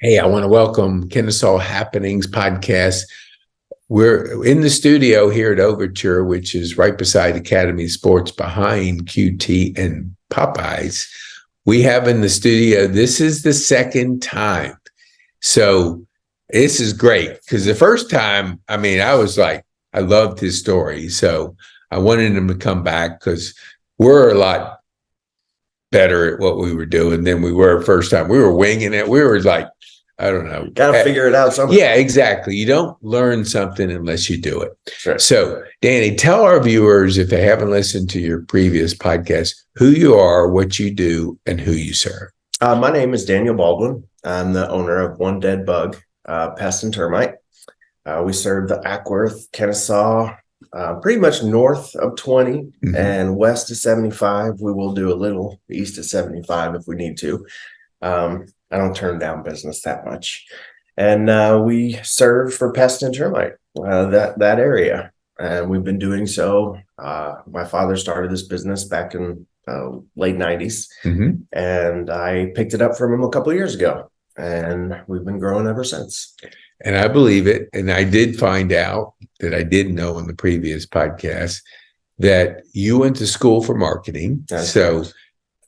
Hey, I want to welcome Kennesaw Happenings podcast. We're in the studio here at Overture, which is right beside Academy Sports behind QT and Popeyes. We have in the studio, this is the second time. So this is great because the first time, I was like, I loved his story. So I wanted him to come back because we're a lot better at what we were doing than we were first time. We were winging it. We were like, I don't know. Got to figure it out somehow. Yeah, exactly. You don't learn something unless you do it. Sure. So, Danny, tell our viewers, if they haven't listened to your previous podcast, who you are, what you do, and who you serve. My name is Danny Baldwin. I'm the owner of One Dead Bug, Pest and Termite. We serve the Ackworth, Kennesaw, pretty much north of 20 and west of 75. We will do a little east of 75 if we need to. I don't turn down business that much. And we serve for pest and termite, that area. And we've been doing so. My father started this business back in late 90s. And I picked it up from him a couple of years ago. And we've been growing ever since. And I believe it. And I did find out that I didn't know in the previous podcast that you went to school for marketing. That's so correct.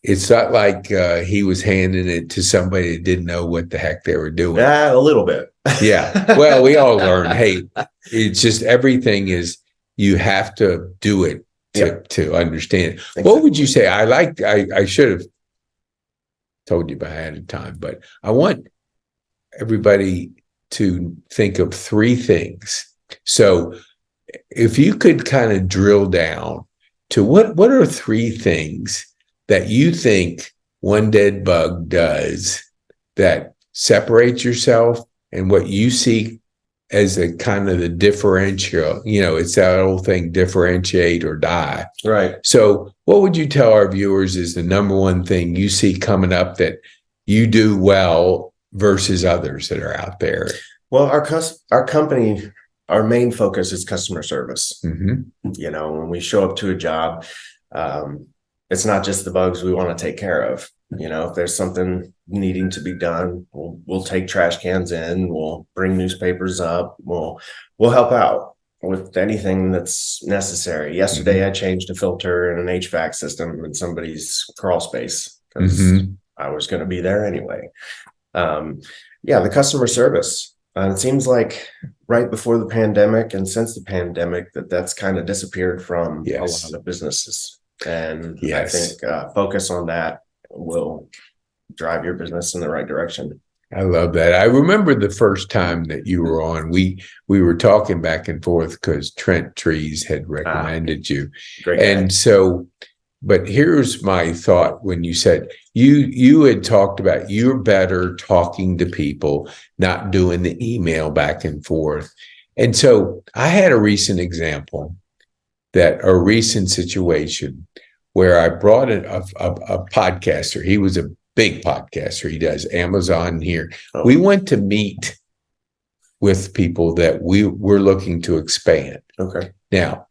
It's not like he was handing it to somebody that didn't know what the heck they were doing. A little bit. Yeah. Well, we all learn. Hey, it's just everything is you have to do it to understand. Exactly. What would you say? I should have told you ahead of time, but I want everybody to think of three things. So if you could kind of drill down to what are three things that you think One Dead Bug does that separates yourself and what you see as a kind of the differential, it's that old thing, differentiate or die. Right. So what would you tell our viewers is the number one thing you see coming up that you do well versus others that are out there? Well, our company, our main focus is customer service. When we show up to a job, it's not just the bugs we want to take care of. If there's something needing to be done, we'll take trash cans in, we'll bring newspapers up, we'll help out with anything that's necessary. Yesterday, I changed a filter in an HVAC system in somebody's crawl space because I was going to be there anyway. The customer service. It seems like right before the pandemic and since the pandemic that's kind of disappeared from a lot of businesses. And I think focus on that will drive your business in the right direction. I love that. I remember the first time that you were on, we were talking back and forth because Trent Trees had recommended you. Great guy. And so, but here's my thought when you said you had talked about you're better talking to people, not doing the email back and forth. And so I had a recent example. A recent situation where I brought a podcaster. He was a big podcaster. He does Amazon here. Oh. We went to meet with people that we were looking to expand. Okay. Now,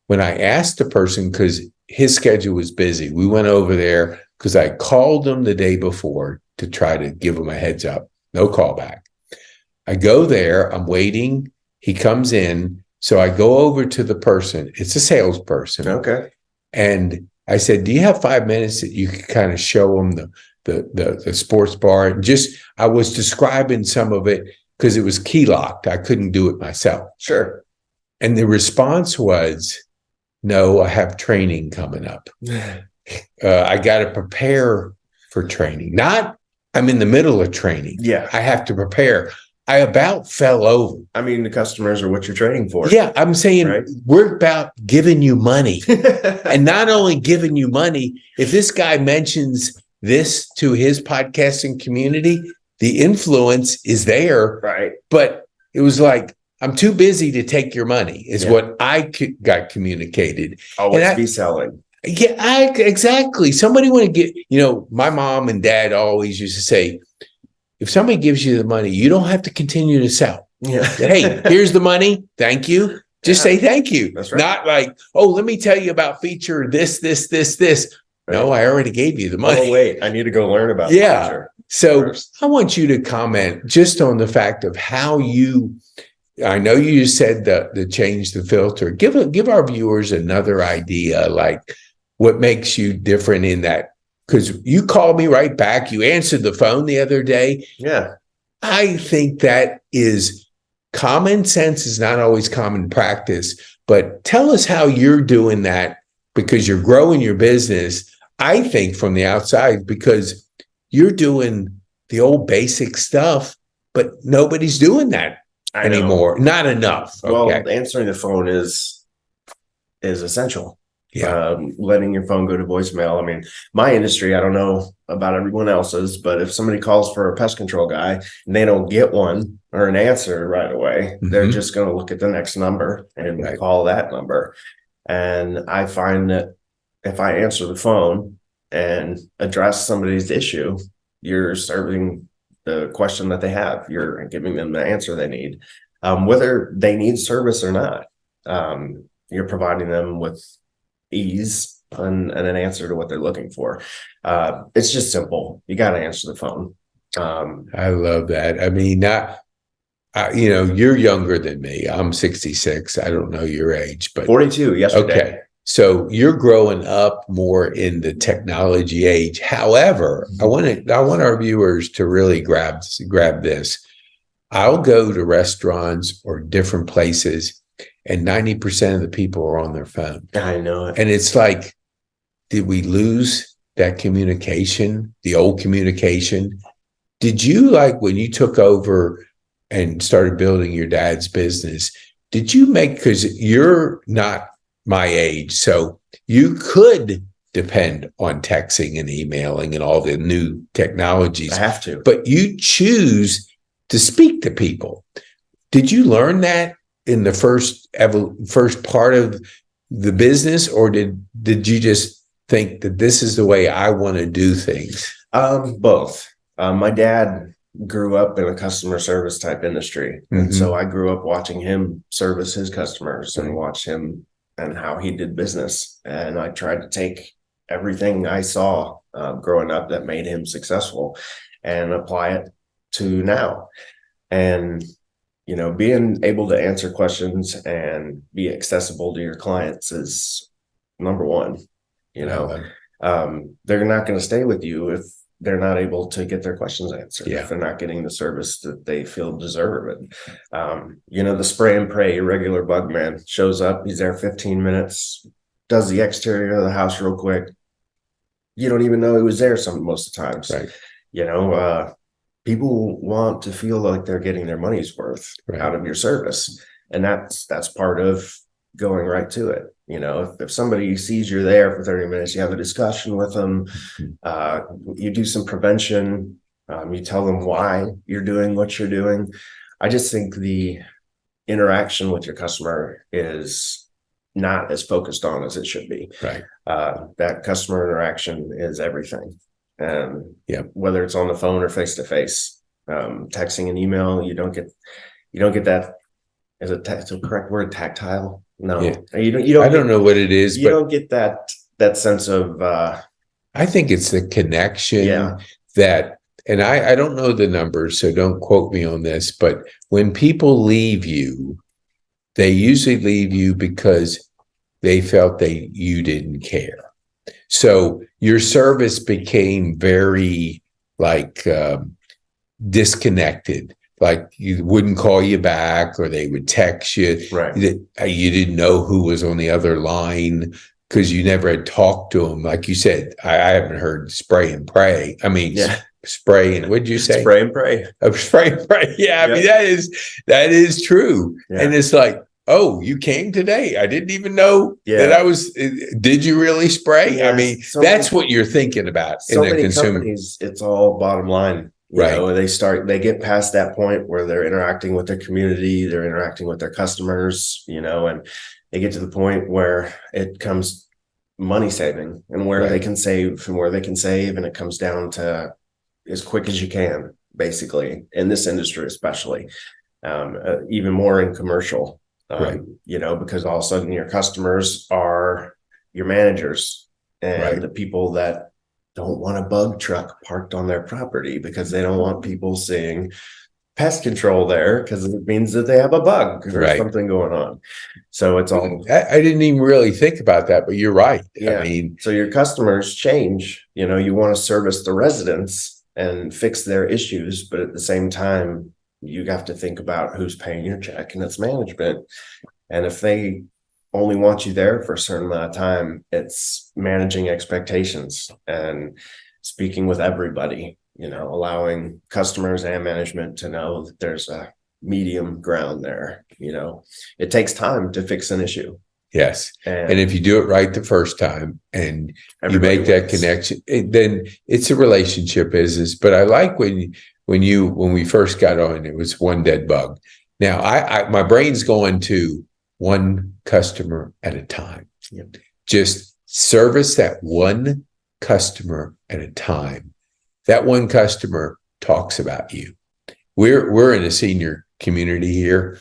when I asked the person, because his schedule was busy, we went over there because I called him the day before to try to give him a heads up. No callback. I go there. I'm waiting. He comes in. So I go over to the person. It's a salesperson. Okay. And I said, do you have 5 minutes that you could kind of show them the sports bar? And I was describing some of it because it was key locked. I couldn't do it myself. Sure. And the response was, no, I have training coming up. I got to prepare for training. Not, I'm in the middle of training. Yeah. I have to prepare. I about fell over. The customers are what you're training for. Yeah, I'm saying We're about giving you money. And not only giving you money, if this guy mentions this to his podcasting community, the influence is there. Right. But it was like, I'm too busy to take your money is what I got communicated. Always be selling. Yeah, exactly. Somebody want to get, my mom and dad always used to say, if somebody gives you the money, you don't have to continue to sell. Yeah. Hey, here's the money. Thank you. Just say thank you. That's right. Not like, oh, let me tell you about feature this. Right. No, I already gave you the money. Oh, wait, I need to go learn about feature. So first. I want you to comment just on the fact of how I know you said the change the filter. Give our viewers another idea, like what makes you different in that. Because you called me right back. You answered the phone the other day. Yeah. I think that is common sense is not always common practice, but tell us how you're doing that because you're growing your business. I think from the outside, because you're doing the old basic stuff, but nobody's doing that anymore. Not enough. Well, Okay. answering the phone is essential. Yeah. Letting your phone go to voicemail. I mean, my industry, I don't know about everyone else's, but if somebody calls for a pest control guy and they don't get one or an answer right away, they're just going to look at the next number and call that number. And I find that if I answer the phone and address somebody's issue, you're serving the question that they have. You're giving them the answer they need, whether they need service or not. You're providing them with ease and an answer to what they're looking for. It's just simple. You got to answer the phone. I love that. I mean, you're younger than me. I'm 66. I don't know your age, but 42 yesterday. Okay. So you're growing up more in the technology age. However, I want our viewers to really grab this. I'll go to restaurants or different places and 90% of the people are on their phone. I know it. And it's like, did we lose that communication, the old communication? Did you, like when you took over and started building your dad's business, did you because you're not my age, so you could depend on texting and emailing and all the new technologies. I have to. But you choose to speak to people. Did you learn that in the first part of the business, or did you just think that this is the way I want to do things? Both. My dad grew up in a customer service type industry. And so I grew up watching him service his customers and watch him and how he did business. And I tried to take everything I saw growing up that made him successful and apply it to now. And, being able to answer questions and be accessible to your clients is number one. They're not going to stay with you if they're not able to get their questions answered, if they're not getting the service that they feel deserve. And, the spray and pray irregular bug man shows up, he's there 15 minutes, does the exterior of the house real quick. You don't even know he was there most of the times. Right. People want to feel like they're getting their money's worth out of your service. And that's part of going right to it. If somebody sees you're there for 30 minutes, you have a discussion with them, you do some prevention, you tell them why you're doing what you're doing. I just think the interaction with your customer is not as focused on as it should be. Right. That customer interaction is everything. Whether it's on the phone or face to face, texting and email, you don't get that. Is it the correct word? Tactile? No, you don't. I don't know what it is. You don't get that sense of. I think it's the connection that, and I don't know the numbers, so don't quote me on this. But when people leave you, they usually leave you because they felt you didn't care. So your service became very disconnected. Like you wouldn't call you back, or they would text you. Right. You didn't know who was on the other line because you never had talked to them. Like you said, I haven't heard spray and pray. I mean, spray and what'd you say? Spray and pray. Spray and pray. Yeah, I mean that is true. Yeah. And it's like, oh, you came today. I didn't even know that I was. Did you really spray? Yeah, I mean, that's what you're thinking about in the consumer. Companies, it's all bottom line. They get past that point where they're interacting with their community, they're interacting with their customers, and they get to the point where it comes money saving and where they can save and where they can save. And it comes down to as quick as you can, basically, in this industry, especially, even more in commercial, because all of a sudden your customers are your managers and the people that don't want a bug truck parked on their property because they don't want people seeing pest control there because it means that they have a bug or something going on. So it's all. I didn't even really think about that, but you're right. Yeah. I mean, so your customers change. You know, you want to service the residents and fix their issues, but at the same time, you have to think about who's paying your check, and it's management. And if they only want you there for a certain amount of time, it's managing expectations and speaking with everybody, you know, allowing customers and management to know that there's a medium ground there. You know, it takes time to fix an issue. Yes. And if you do it right the first time and you make that connection, then it's a relationship business. But I like when we first got on, it was one dead bug. Now my brain's going to one customer at a time. Yep. Just service that one customer at a time. That one customer talks about you. We're in a senior community here,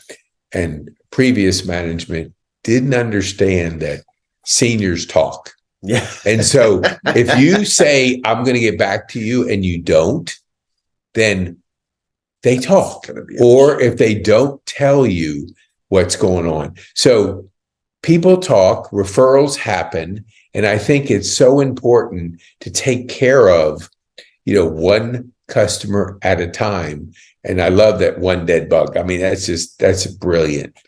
and previous management didn't understand that seniors talk. Yeah. And so if you say, I'm going to get back to you, and you don't, then they talk. Or if they don't tell you what's going on. So people talk, referrals happen. And I think it's so important to take care of, you know, one customer at a time. And I love that one dead bug. I mean, that's brilliant.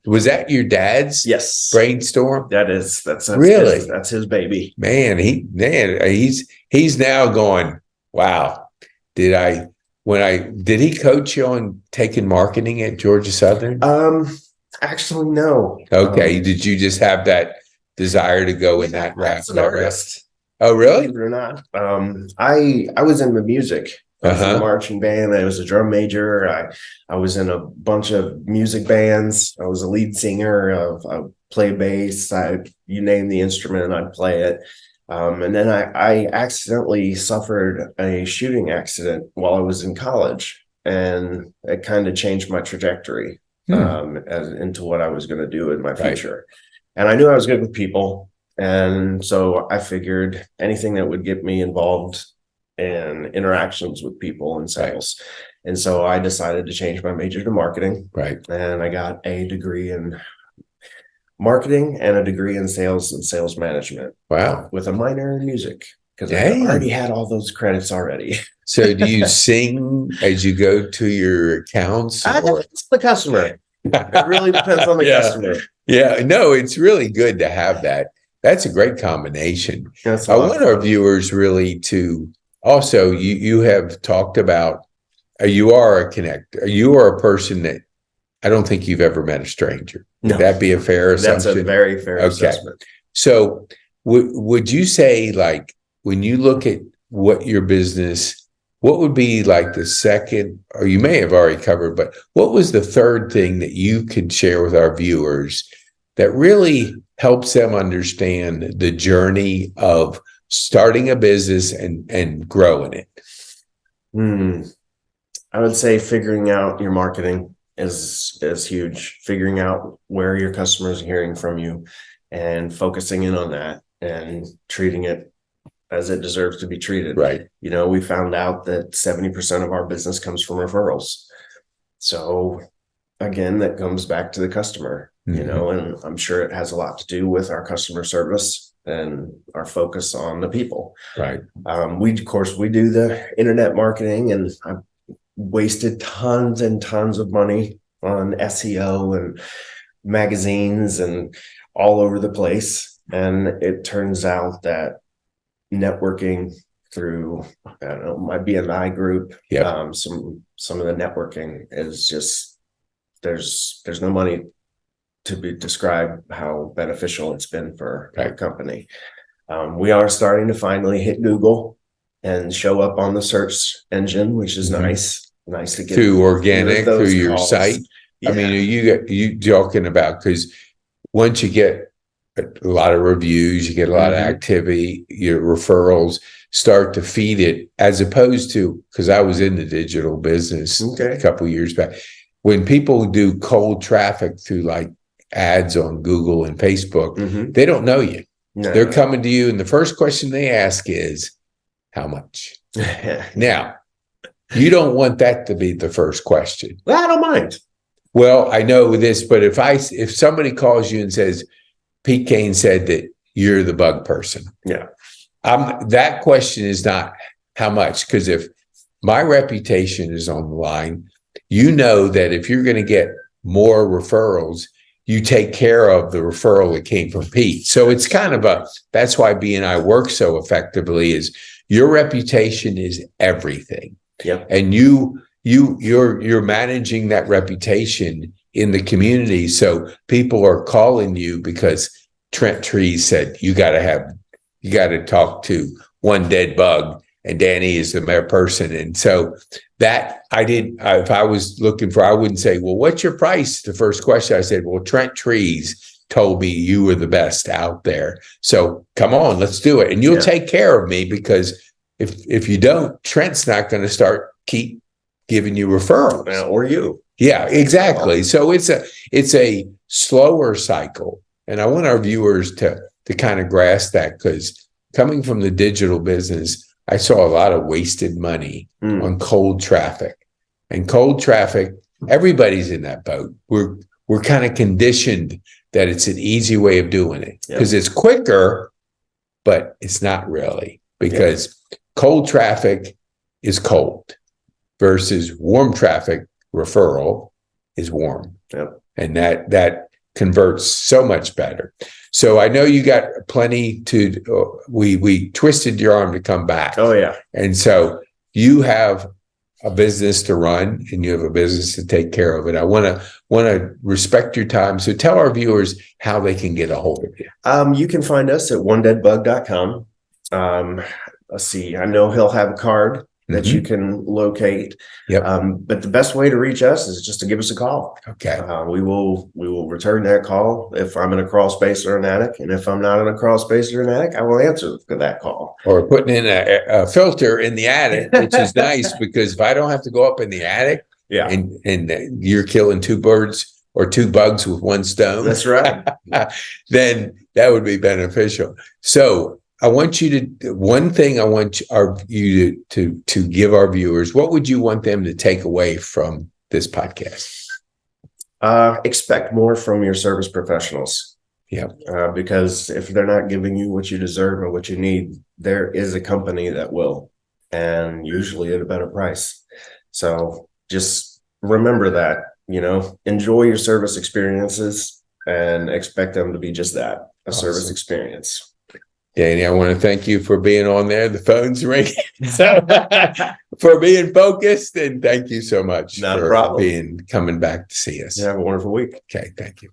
Was that your dad's brainstorm? That's really that's his baby. Man, he's now going, wow. Did he coach you on taking marketing at Georgia Southern? Actually, no. Okay. Did you just have that desire to go in that route? An artist. Oh, really? Believe it or not. I was in the music. I was in a marching band. I was a drum major. I was in a bunch of music bands. I was a lead singer. I play bass. You name the instrument, I'd play it. And then I accidentally suffered a shooting accident while I was in college, and it kind of changed my trajectory into what I was going to do in my future. And I knew I was good with people. And so I figured anything that would get me involved in interactions with people and sales. And so I decided to change my major to marketing. And I got a degree in marketing and a degree in sales and sales management. Wow. With a minor in music, because I already had all those credits already. So do you sing as you go to your accounts? It's the customer. It really depends on the customer. Yeah, no, it's really good to have that. That's a great combination. I want our viewers really to also, you have talked about, you are a connector. You are a person that I don't think you've ever met a stranger. Would that be a fair assumption? That's a very fair assessment. So would you say, like, when you look at what your business, what would be like the second, or you may have already covered, but what was the third thing that you could share with our viewers that really helps them understand the journey of starting a business and growing it? I would say figuring out your marketing is huge. Figuring out where your customers are hearing from you and focusing in on that and treating it as it deserves to be treated. You know, we found out that 70% of our business comes from referrals. So again, that comes back to the customer, you know, and I'm sure it has a lot to do with our customer service and our focus on the people. We do the internet marketing, and I've wasted tons and tons of money on SEO and magazines and all over the place. And it turns out that networking through, I don't know, my BNI group, some of the networking is just, there's no money to be described how beneficial it's been for our company. We are starting to finally hit Google and show up on the search engine, which is nice to get through organic, through your calls. site. I mean, you talking about, because once you get a lot of reviews, you get a lot of activity, your referrals start to feed it, as opposed to, because I was in the digital business a couple of years back, when people do cold traffic through like ads on Google and Facebook, they don't know you. They're coming to you, and the first question they ask is, how much? Now, you don't want that to be the first question. Well, I don't mind. Well, I know this, but if somebody calls you and says, Pete Kane said that you're the bug person. Yeah. That question is not how much, because if my reputation is on the line, you know that if you're going to get more referrals, you take care of the referral that came from Pete. So it's kind of that's why B&I works so effectively, is your reputation is everything. Yep. And you're managing that reputation in the community. So people are calling you because Trent Trees said, you got to talk to One Dead Bug, and Danny is the person. And so that if I was looking for, I wouldn't say, well, what's your price? The first question I said, well, Trent Trees told me you were the best out there. So come on, let's do it. And you'll take care of me, because if you don't, Trent's not going to keep giving you referrals. Or you. Yeah, exactly. So it's a slower cycle. And I want our viewers to kind of grasp that, because coming from the digital business, I saw a lot of wasted money on cold traffic. And cold traffic, everybody's in that boat. We're kind of conditioned that it's an easy way of doing it, because it's quicker, but it's not really, because cold traffic is cold versus warm traffic referral is warm. Yep. And that converts so much better. So I know you got plenty we twisted your arm to come back. Oh yeah. And so you have a business to run, and you have a business to take care of it. I want to respect your time. So tell our viewers how they can get a hold of you. You can find us at onedeadbug.com. Let's see. I know he'll have a card that you can locate. Yep. But the best way to reach us is just to give us a call. Okay. We will return that call if I'm in a crawl space or an attic. And if I'm not in a crawl space or an attic, I will answer that call. Or putting in a filter in the attic, which is nice, because if I don't have to go up in the attic, and you're killing two birds or two bugs with one stone. That's right. Then that would be beneficial. So I want you to, one thing I want you to give our viewers, what would you want them to take away from this podcast? Expect more from your service professionals. Yeah. Because if they're not giving you what you deserve or what you need, there is a company that will, and usually at a better price. So just remember that, enjoy your service experiences and expect them to be just that, a service experience. Danny, I want to thank you for being on there. The phone's ringing. So for being focused, and thank you so much for coming back to see us. Have a wonderful week. Okay, thank you.